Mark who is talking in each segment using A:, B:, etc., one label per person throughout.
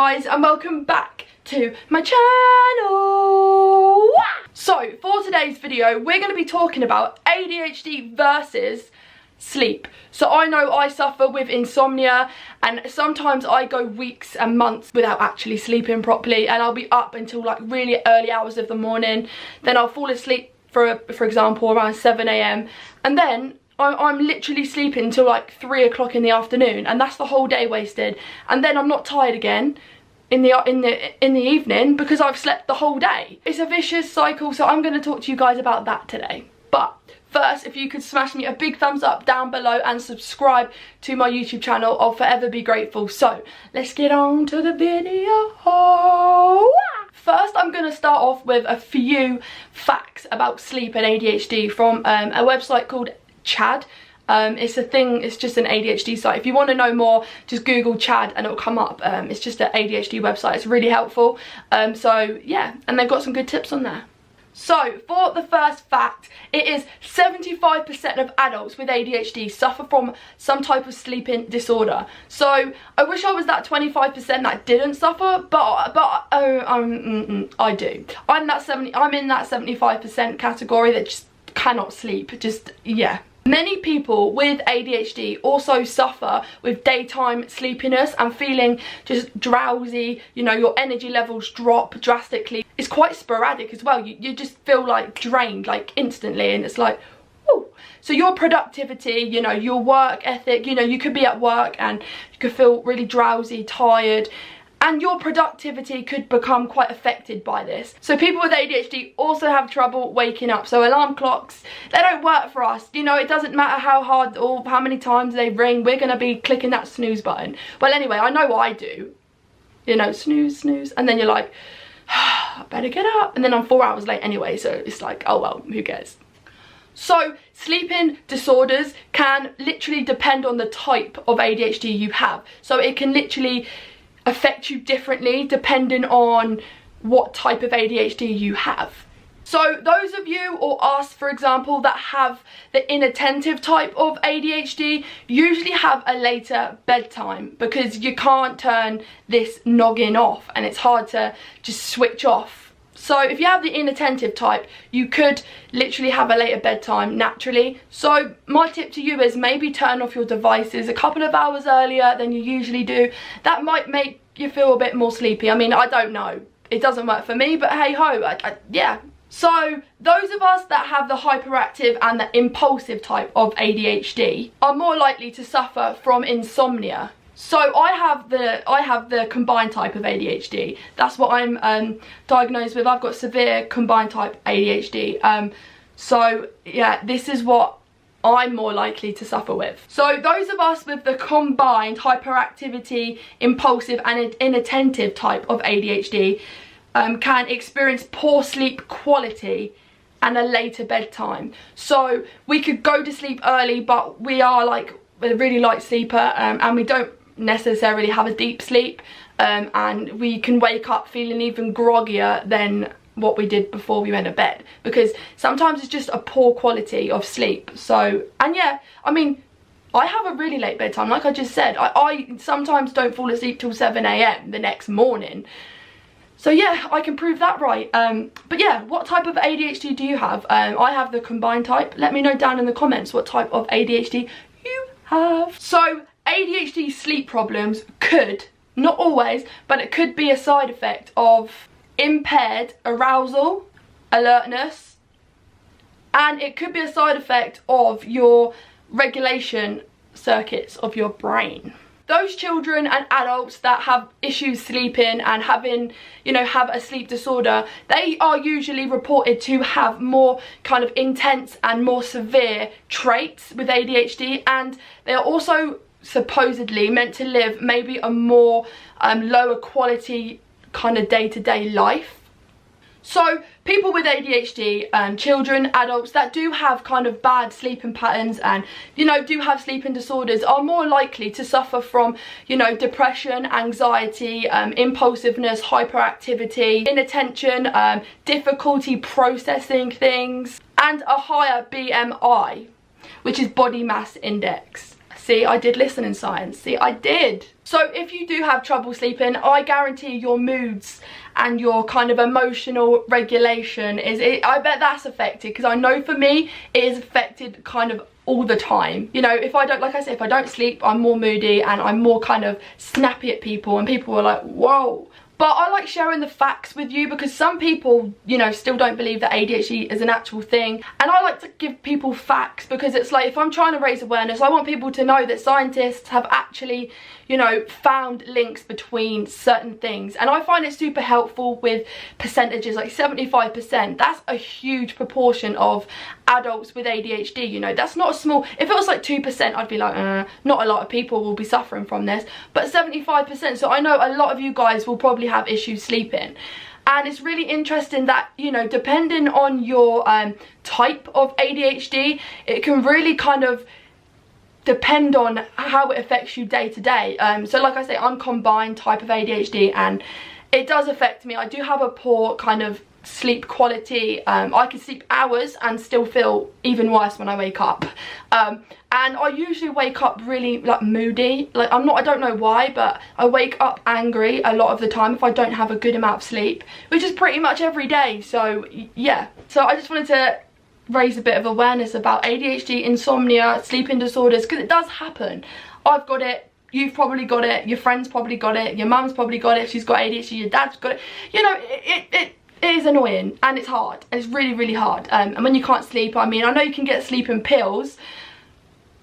A: guys, and welcome back to my channel. So for today's video we're going to be talking about ADHD versus sleep. So I know I suffer with insomnia, and sometimes I go weeks and months without actually sleeping properly, and I'll be up until like really early hours of the morning. Then I'll fall asleep for example around 7 AM, and then I'm literally sleeping until like 3 o'clock in the afternoon, and that's the whole day wasted. And then I'm not tired again in the evening because I've slept the whole day. It's a vicious cycle, so I'm going to talk to you guys about that today. But first, if you could smash me a big thumbs up down below and subscribe to my YouTube channel, I'll forever be grateful. So let's get on to the video. First, I'm going to start off with a few facts about sleep and ADHD from a website called Adhd. It's just an ADHD site. If you want to know more, just Google Adhd and it'll come up. It's just an ADHD website. It's really helpful. So yeah, and they've got some good tips on there. So for the first fact, it is 75% of adults with ADHD suffer from some type of sleeping disorder. So I wish I was that 25% that didn't suffer, but I do. I'm in that 75% category that just cannot sleep. Just, yeah. Many people with ADHD also suffer with daytime sleepiness and feeling just drowsy. You know, your energy levels drop drastically. It's quite sporadic as well. You just feel like drained like instantly, and it's like, whoo. So your productivity, you know, your work ethic, you know, you could be at work and you could feel really drowsy, tired, and your productivity could become quite affected by this. So people with ADHD also have trouble waking up. So alarm clocks, they don't work for us. You know, it doesn't matter how hard or how many times they ring, we're going to be clicking that snooze button. Well, anyway, I know I do. You know, snooze, snooze. And then you're like, I better get up. And then I'm 4 hours late anyway. So it's like, oh well, who cares? So sleeping disorders can literally depend on the type of ADHD you have. So it can literally affect you differently depending on what type of ADHD you have. So those of you or us, for example, that have the inattentive type of ADHD usually have a later bedtime because you can't turn this noggin off and it's hard to just switch off. So if you have the inattentive type, you could literally have a later bedtime naturally. So my tip to you is maybe turn off your devices a couple of hours earlier than you usually do. That might make you feel a bit more sleepy. I mean, I don't know. It doesn't work for me, but hey ho, yeah. So those of us that have the hyperactive and the impulsive type of ADHD are more likely to suffer from insomnia. So I have the combined type of ADHD. That's what I'm diagnosed with. I've got severe combined type ADHD. So yeah, this is what I'm more likely to suffer with. So those of us with the combined hyperactivity, impulsive and inattentive type of ADHD can experience poor sleep quality and a later bedtime. So we could go to sleep early, but we are like a really light sleeper, and we don't necessarily have a deep sleep, and we can wake up feeling even groggier than what we did before we went to bed, because sometimes it's just a poor quality of sleep. So, and yeah, I mean, I have a really late bedtime, like I just said. I sometimes don't fall asleep till 7 AM the next morning. So yeah, I can prove that right. But yeah, what type of ADHD do you have? I have the combined type. Let me know down in the comments what type of ADHD you have. So ADHD sleep problems could, not always, but it could be a side effect of impaired arousal, alertness, and it could be a side effect of your regulation circuits of your brain. Those children and adults that have issues sleeping and have a sleep disorder, they are usually reported to have more kind of intense and more severe traits with ADHD, and they are also supposedly meant to live maybe a more lower quality kind of day-to-day life. So people with ADHD, children, adults that do have kind of bad sleeping patterns and, you know, do have sleeping disorders are more likely to suffer from, you know, depression, anxiety, impulsiveness, hyperactivity, inattention, difficulty processing things, and a higher BMI, which is body mass index. See, I did listen in science. See, I did. So if you do have trouble sleeping, I guarantee your moods and your kind of emotional regulation I bet that's affected, because I know for me it is affected kind of all the time. You know, if I don't, like I said, if I don't sleep, I'm more moody and I'm more kind of snappy at people, and people are like, whoa. But I like sharing the facts with you, because some people, you know, still don't believe that ADHD is an actual thing. And I like to give people facts, because it's like, if I'm trying to raise awareness, I want people to know that scientists have actually, you know, found links between certain things. And I find it super helpful with percentages, like 75%. That's a huge proportion of adults with ADHD, you know. That's not a small, if it was like 2%, I'd be like, not a lot of people will be suffering from this. But 75%, so I know a lot of you guys will probably have issues sleeping. And it's really interesting that, you know, depending on your type of ADHD, it can really kind of depend on how it affects you day to day. So like I say, I'm combined type of ADHD, and it does affect me. I do have a poor kind of sleep quality. I can sleep hours and still feel even worse when I wake up. And I usually wake up really like moody. Like I don't know why, but I wake up angry a lot of the time if I don't have a good amount of sleep, which is pretty much every day. So yeah, so I just wanted to raise a bit of awareness about ADHD, insomnia, sleeping disorders, because it does happen. I've got it, you've probably got it, your friend's probably got it, your mum's probably got it, she's got ADHD, your dad's got it. You know, it is annoying, and it's hard, and it's really, really hard. And when you can't sleep, I mean, I know you can get sleeping pills,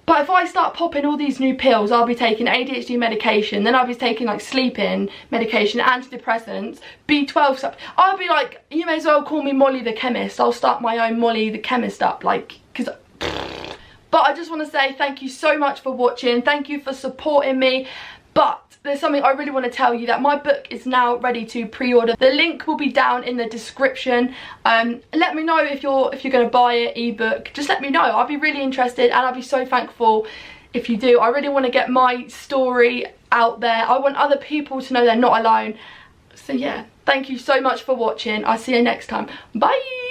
A: but if I start popping all these new pills, I'll be taking ADHD medication, then I'll be taking like sleeping medication, antidepressants, B12 stuff. I'll be like, you may as well call me Molly the chemist. I'll start my own Molly the chemist up, like, because... But I just want to say thank you so much for watching. Thank you for supporting me. But there's something I really want to tell you, that my book is now ready to pre-order. The link will be down in the description. Let me know if you're going to buy it, ebook. Just let me know. I'll be really interested, and I'll be so thankful if you do. I really want to get my story out there. I want other people to know they're not alone. So yeah, thank you so much for watching. I'll see you next time. Bye.